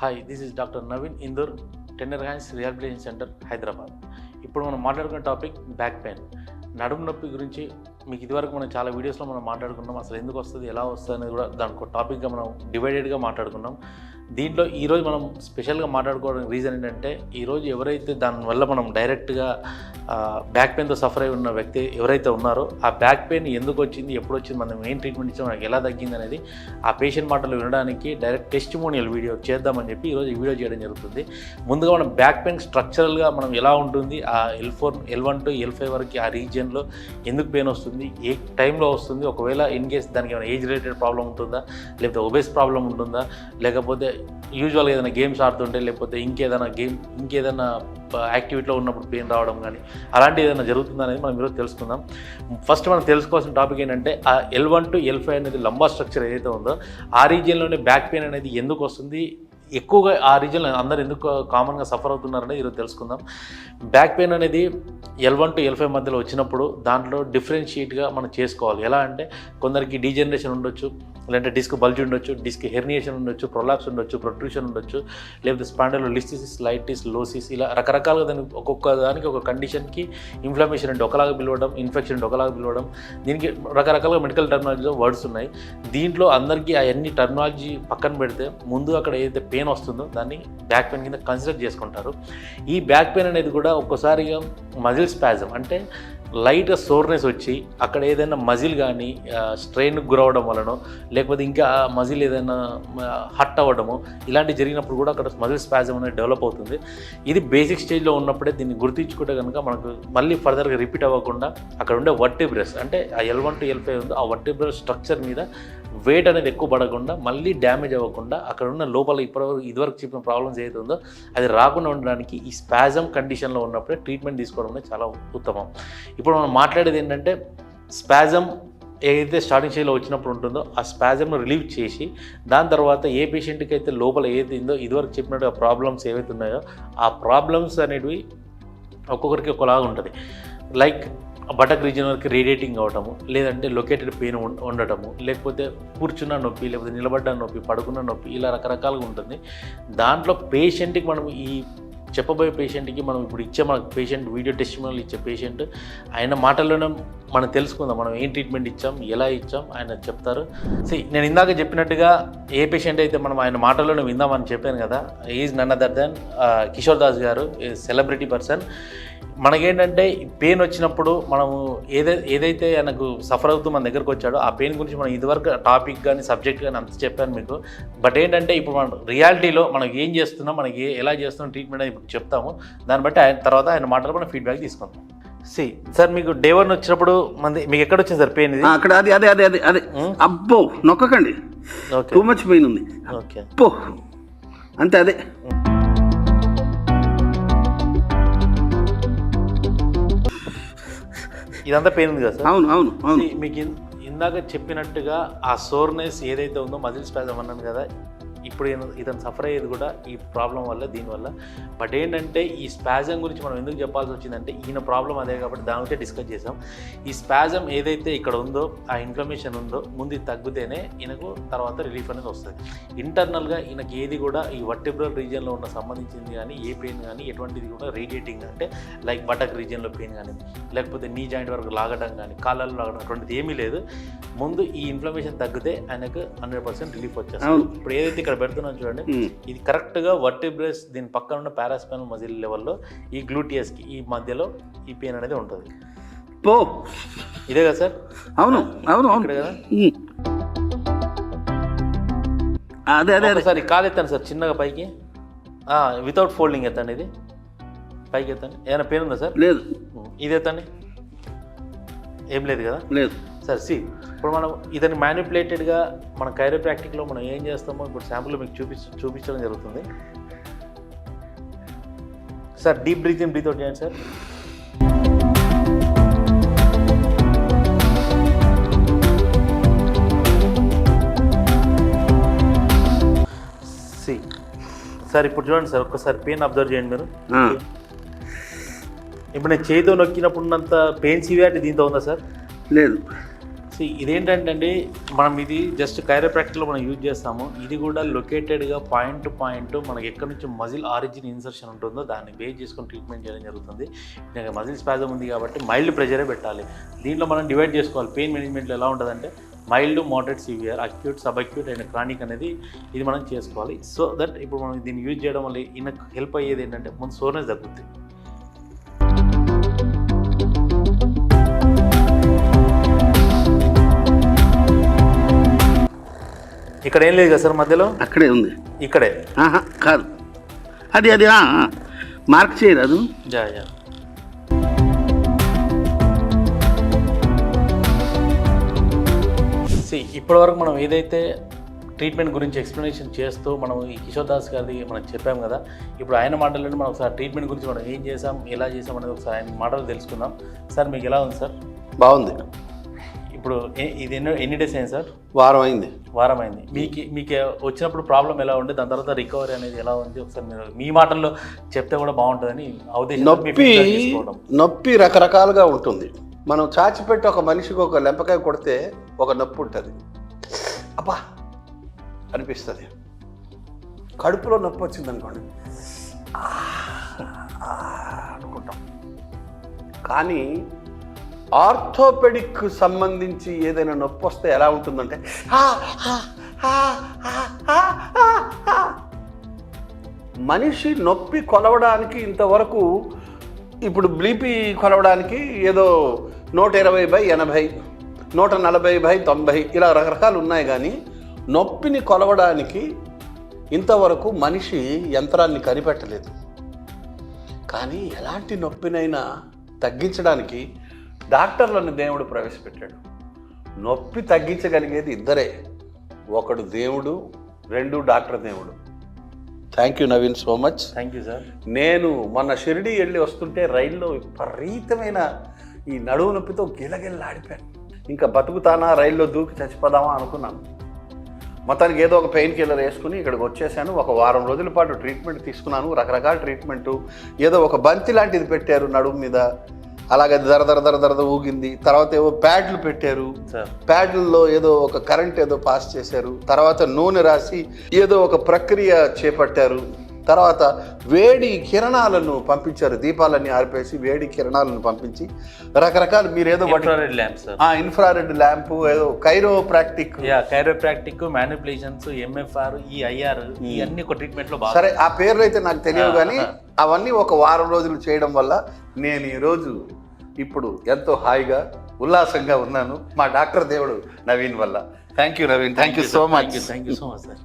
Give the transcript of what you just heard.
Hi, this is doctor Naveen Indur, tender hands rehabilitation centre, Hyderabad. ఇప్పుడు మనం మాట్లాడుకున్న టాపిక్ బ్యాక్ పెయిన్, నడుము నొప్పి గురించి. మీకు ఇదివరకు మనం చాలా వీడియోస్లో మనం మాట్లాడుకున్నాం, అసలు ఎందుకు వస్తుంది, ఎలా వస్తుంది అనేది కూడా దానికి టాపిక్గా మనం డివైడెడ్గా మాట్లాడుకున్నాం. దీంట్లో ఈరోజు మనం స్పెషల్గా మాట్లాడుకోవడానికి రీజన్ ఏంటంటే, ఈరోజు ఎవరైతే దానివల్ల మనం డైరెక్ట్గా బ్యాక్ పెయిన్తో సఫర్ అయి ఉన్న వ్యక్తి ఎవరైతే ఉన్నారో, ఆ బ్యాక్ పెయిన్ ఎందుకు వచ్చింది, ఎప్పుడు వచ్చింది, మనం ఏం ట్రీట్మెంట్ ఇచ్చాం, మనకి ఎలా తగ్గింది అనేది ఆ పేషెంట్ మాటలు వినడానికి డైరెక్ట్ టెస్టిమోనియల్ వీడియో చేద్దామని చెప్పి ఈరోజు ఈ వీడియో చేయడం జరుగుతుంది. ముందుగా మనం బ్యాక్ పెయిన్ స్ట్రక్చరల్గా మనం ఎలా ఉంటుంది, ఆ L4 L1 to L5 వరకు ఆ రీజియన్లో ఎందుకు పెయిన్ వస్తుంది, ఏ టైంలో వస్తుంది, ఒకవేళ ఇన్ కేస్ దానికి ఏమైనా ఏజ్ రిలేటెడ్ ప్రాబ్లం ఉంటుందా, లేకపోతే ఒబేస్ ప్రాబ్లం ఉంటుందా, లేకపోతే యూజువల్గా ఏదైనా గేమ్స్ ఆడుతుంటే, లేకపోతే ఇంకేదైనా యాక్టివిటీలో ఉన్నప్పుడు పెయిన్ రావడం కానీ అలాంటి ఏదైనా జరుగుతుందా అనేది మనం ఈరోజు తెలుసుకుందాం. ఫస్ట్ మనం తెలుసుకోవాల్సిన టాపిక్ ఏంటంటే, ఆ L1 to L5 అనేది లంబా స్ట్రక్చర్ ఏదైతే ఉందో ఆ రీజియన్లోనే బ్యాక్ పెయిన్ అనేది ఎందుకు వస్తుంది, ఎక్కువగా ఆ రీజన్లో అందరు ఎందుకు కామన్గా సఫర్ అవుతున్నారనేది ఈరోజు తెలుసుకుందాం. బ్యాక్ పెయిన్ అనేది L1 to L5 మధ్యలో వచ్చినప్పుడు దాంట్లో డిఫరెన్షియేట్గా మనం చేసుకోవాలి. ఎలా అంటే, కొందరికి డీజనరేషన్ ఉండొచ్చు, లేదంటే డిస్క్ బల్జ్ ఉండొచ్చు, డిస్క్ హెర్నియేషన్ ఉండొచ్చు, ప్రొలాప్స్ ఉండొచ్చు, ప్రొట్రూషన్ ఉండొచ్చు, లేకపోతే స్పాండైలోలిస్థెసిస్, లైటిస్, లోసిస్, ఇలా రకరకాలుగా దానికి ఒక్కొక్క దానికి ఒక కండిషన్కి ఇన్ఫ్లమేషన్ అంటే ఒకలాగా పిలవడం, ఇన్ఫెక్షన్ అంటే ఒకలాగా పిలవడం, దీనికి రకరకాలుగా మెడికల్ టర్మినాలజీలో వర్డ్స్ ఉన్నాయి. దీంట్లో అందరికీ అవన్నీ టర్మినాలజీ పక్కన పెడితే ముందు అక్కడ ఏదైతే పెయిన్ వస్తుందో దాన్ని బ్యాక్ పెయిన్ కింద కన్సిడర్ చేసుకుంటారు. ఈ బ్యాక్ పెయిన్ అనేది కూడా ఒక్కోసారిగా మజిల్ స్పాజం అంటే లైట్గా సోర్నెస్ వచ్చి అక్కడ ఏదైనా మజిల్ కానీ స్ట్రెయిన్కి గురవడం వలనో, లేకపోతే ఇంకా మజిల్ ఏదైనా హట్ అవ్వడము, ఇలాంటివి జరిగినప్పుడు కూడా అక్కడ మజిల్ స్పాజం అనేది డెవలప్ అవుతుంది. ఇది బేసిక్ స్టేజ్లో ఉన్నప్పుడే దీన్ని గుర్తించుకుంటే కనుక మనకు మళ్ళీ ఫర్దర్గా రిపీట్ అవ్వకుండా అక్కడ ఉండే వర్టిబ్రస్ అంటే ఆ L1 to L5 ఉందో ఆ వర్టిబ్రస్ స్ట్రక్చర్ మీద వెయిట్ అనేది ఎక్కువ పడకుండా, మళ్ళీ డ్యామేజ్ అవ్వకుండా, అక్కడ ఉన్న లోపల ఇదివరకు చెప్పిన ప్రాబ్లమ్స్ ఏదైతే ఉందో అది రాకుండా ఉండడానికి ఈ స్పాజం కండిషన్లో ఉన్నప్పుడే ట్రీట్మెంట్ తీసుకోవడం అనేది చాలా ఉత్తమం. ఇప్పుడు మనం మాట్లాడేది ఏంటంటే, స్పాజం ఏదైతే స్టార్టింగ్ స్టేజ్లో వచ్చినప్పుడు ఉంటుందో ఆ స్పాజంను రిలీవ్ చేసి, దాని తర్వాత ఏ పేషెంట్కి అయితే లోపల ఏదైతే ఉందో ఇదివరకు చెప్పినట్టు ఆ ప్రాబ్లమ్స్ ఏవైతే ఉన్నాయో ఆ ప్రాబ్లమ్స్ అనేటివి ఒక్కొక్కరికి ఒకలాగా ఉంటుంది. లైక్ బటక్ రీజియన్ వరకు రేడియేటింగ్ అవ్వటము, లేదంటే లొకేటెడ్ పెయిన్ ఉండటము, లేకపోతే కూర్చున్న నొప్పి, లేకపోతే నిలబడ్డ నొప్పి, పడుకున్న నొప్పి, ఇలా రకరకాలుగా ఉంటుంది. దాంట్లో పేషెంట్కి మనం ఈ చెప్పబోయే పేషెంట్కి మనం ఇప్పుడు ఇచ్చే మన పేషెంట్ వీడియో టెస్టిమోనియల్ ఇచ్చే పేషెంట్ ఆయన మాటల్లోనే మనం తెలుసుకుందాం, మనం ఏం ట్రీట్మెంట్ ఇచ్చాం, ఎలా ఇచ్చాం ఆయన చెప్తారు. నేను ఇందాక చెప్పినట్టుగా ఏ పేషెంట్ అయితే మనం ఆయన మాటల్లోనే విందామని చెప్పాను కదా, is none other than Kishore Das garu, celebrity person. మనకేంటంటే పెయిన్ వచ్చినప్పుడు మనము ఏదైతే ఆయనకు సఫర్ అవుతూ మన దగ్గరకు వచ్చాడో ఆ పెయిన్ గురించి మనం ఇదివరకు టాపిక్ కానీ సబ్జెక్ట్ కానీ అంత చెప్పాను మీకు. బట్ ఏంటంటే ఇప్పుడు మనం రియాలిటీలో మనం ఏం చేస్తున్నాం, మనకి ఎలా చేస్తున్నాం ట్రీట్మెంట్ అని ఇప్పుడు చెప్తాము. దాన్ని బట్టి తర్వాత ఆయన మాటలు మనం ఫీడ్బ్యాక్ తీసుకుందాం. సార్, మీకు డే 1 వచ్చినప్పుడు మీకు ఎక్కడ వచ్చింది సార్ పెయిన్? ఇది అక్కడ అదే అబ్బో నొక్కకండి, టూ మచ్ పెయిన్ ఉంది. ఓకే, అబ్బో అంతే అదే. ఇదంతా పెయిన్ ఉంది కదా సార్? అవును. మీకు ఇందాక చెప్పినట్టుగా ఆ సోర్నెస్ ఏదైతే ఉందో మజిల్ స్పాజం అన్నాను కదా, ఇప్పుడు ఇతను సఫర్ అయ్యేది కూడా ఈ ప్రాబ్లం వల్ల, దీనివల్ల. బట్ ఏంటంటే ఈ స్పాజం గురించి మనం ఎందుకు చెప్పాల్సి వచ్చిందంటే, ఈయన ప్రాబ్లం అదే కాబట్టి దాని గురించి డిస్కస్ చేసాం. ఈ స్పాజం ఏదైతే ఇక్కడ ఉందో ఆ ఇన్ఫ్లమేషన్ ఉందో ముందు ఇది తగ్గితేనే ఈయనకు తర్వాత రిలీఫ్ అనేది వస్తుంది. ఇంటర్నల్గా ఈయనకి ఏది కూడా ఈ వర్టిబ్రల్ రీజియన్లో ఉన్న సంబంధించింది కానీ ఏ పెయిన్ కానీ ఎటువంటిది కూడా రేడియేటింగ్ అంటే లైక్ బటక్ రీజియన్లో పెయిన్ కానీ, లేకపోతే నీ జాయింట్ వరకు లాగడం కానీ, కాళ్ళలో లాగడం అటువంటిది ఏమీ లేదు. ముందు ఈ ఇన్ఫ్లమేషన్ తగ్గితే ఆయనకు 100% రిలీఫ్ వచ్చేస్తుంది. ఇప్పుడు ఏదైతే ఇక్కడ పెడుతున్నాను చూడండి, ఇది కరెక్ట్గా వర్టిబ్రస్ దీని పక్కన ఉన్న పారాస్పైనల్ మజిల్ లెవెల్లో ఈ గ్లూటియస్కి ఈ మధ్యలో ఈ పెయిన్ అనేది ఉంటుంది. ఇదే కదా సార్? అవును ఇక్కడ కదా. అదే సార్, ఈ కాలు ఎత్తాను సార్ చిన్నగా పైకి, వితౌట్ ఫోల్డింగ్ ఎత్తండి, ఇది పైకి ఎత్తండి. ఏమైనా పెయిన్ ఉందా సార్? లేదు. ఇది ఎత్తండి, ఏం లేదు కదా? లేదు సార్. ఇప్పుడు మనం ఇదని మ్యానిపులేటెడ్గా మన కైరోప్రాక్టిక్లో మనం ఏం చేస్తామో ఇప్పుడు శాంపుల్ మీకు చూపించడం జరుగుతుంది. Sir, deep breath in, breath out చేయండి సార్. సార్ ఇప్పుడు చూడండి సార్, ఒక్కసారి పెయిన్ అబ్జర్వ్ చేయండి మీరు. ఇప్పుడు నేను చేతితో నొక్కినప్పుడు ఉన్నంత పెయిన్ సివియారిటీ దీంతో ఉందా సార్? లేదు ఇదేంటంటే అండి, మనం ఇది జస్ట్ కైరోప్రాక్టిక్లో మనం యూజ్ చేస్తాము. ఇది కూడా లొకేటెడ్గా పాయింట్ టు పాయింట్ మనకి ఎక్కడి నుంచి మజిల్ ఆరిజిన్ ఇన్సర్షన్ ఉంటుందో దాన్ని బేస్ చేసుకొని ట్రీట్మెంట్ చేయడం జరుగుతుంది. మజిల్ స్పాజం ఉంది కాబట్టి మైల్డ్ ప్రెషరే పెట్టాలి. దీంట్లో మనం డివైడ్ చేసుకోవాలి. పెయిన్ మేనేజ్మెంట్లో ఎలా ఉంటుందంటే mild, moderate, severe, acute, sub acute and chronic అనేది ఇది మనం చేసుకోవాలి. సో దట్ ఇప్పుడు మనం దీన్ని యూజ్ చేయడం వల్ల ఈయనకు హెల్ప్ అయ్యేది ఏంటంటే ముందు సోర్నెస్ తగ్గుతుంది. ఇక్కడ ఏం లేదు కదా సార్, మధ్యలో అక్కడే ఉంది. ఇక్కడే కాదు, అది అది మార్క్ చేయరాదు. ఇప్పటి వరకు మనం ఏదైతే ట్రీట్మెంట్ గురించి ఎక్స్ప్లెనేషన్ చేస్తూ మనం ఈ కిషోర్ దాస్ గారిది మనం చెప్పాం కదా, ఇప్పుడు ఆయన మాటల్లో మనం ఒకసారి ట్రీట్మెంట్ గురించి మనం ఏం చేసాం, ఎలా చేసాం అనేది ఒకసారి ఆయన మాటలు తెలుసుకుందాం. సార్ మీకు ఎలా ఉంది సార్? బాగుంది. ఇప్పుడు ఇది ఎన్ని డేస్ అయింది సార్? వారం అయింది. మీకు వచ్చినప్పుడు ప్రాబ్లం ఎలా ఉండే, దాని తర్వాత రికవరీ అనేది ఎలా ఉంది ఒకసారి మీరు మీ మాటల్లో చెప్తే కూడా బాగుంటుందని నొప్పి రకరకాలుగా ఉంటుంది. మనం చాచిపెట్టి ఒక మనిషికి ఒక లెంపకాయ కొడితే ఒక నొప్పి ఉంటుంది, అబ్బా అనిపిస్తుంది. కడుపులో నొప్పి వచ్చింది అనుకోండి అనుకుంటాం. కానీ ఆర్థోపెడిక్ సంబంధించి ఏదైనా నొప్పి వస్తే ఎలా ఉంటుందంటే మనిషి నొప్పి కొలవడానికి ఇంతవరకు ఇప్పుడు బీపీ కొలవడానికి ఏదో 120/80, 140/90 ఇలా రకరకాలు ఉన్నాయి. కానీ నొప్పిని కొలవడానికి ఇంతవరకు మనిషి యంత్రాన్ని కనిపెట్టలేదు. కానీ ఎలాంటి నొప్పినైనా తగ్గించడానికి డాక్టర్లను దేవుడు ప్రవేశపెట్టాడు. నొప్పి తగ్గించగలిగేది ఇద్దరే, ఒకడు దేవుడు, రెండు డాక్టర్ దేవుడు. Thank you Naveen, so much. Thank you sir. నేను మొన్న షిరిడి వెళ్ళి వస్తుంటే రైల్లో విపరీతమైన ఈ నడువు నొప్పితో గిలగిల్లాడిపోయాను. ఇంకా బతుకుతానా, రైల్లో దూకి చచ్చిపోదామా అనుకున్నాను. మొత్తానికి ఏదో ఒక పెయిన్ కిల్లర్ వేసుకుని ఇక్కడికి వచ్చేసాను. ఒక వారం రోజుల పాటు ట్రీట్మెంట్ తీసుకున్నాను, రకరకాల ట్రీట్మెంటు. ఏదో ఒక బంతి లాంటిది పెట్టారు నడుము మీద, అలాగే దరదర ఊగింది. తర్వాత ఏవో ప్యాడ్లు పెట్టారు, ప్యాడ్లలో ఏదో ఒక కరెంట్ ఏదో పాస్ చేశారు. తర్వాత నూనె రాసి ఏదో ఒక ప్రక్రియ చేపట్టారు. తర్వాత వేడి కిరణాలను పంపించారు, దీపాలన్నీ ఆర్పేసి వేడి కిరణాలను పంపించి రకరకాల మీరు ఏదో ఇన్ఫ్రారెడ్ ల్యాంప్, ఏదో కైరోప్రాక్టిక్ మ్యానిపులేషన్స్, MFR, EIR ఇవన్నీ ఒక ట్రీట్మెంట్లో సరే ఆ పేర్లు అయితే నాకు తెలియదు. కానీ అవన్నీ ఒక వారం రోజులు చేయడం వల్ల నేను ఈరోజు ఇప్పుడు ఎంతో హాయిగా ఉల్లాసంగా ఉన్నాను, మా డాక్టర్ దేవుడు నవీన్ వల్ల. Thank you Naveen, thank you so much. Thank you so much sir.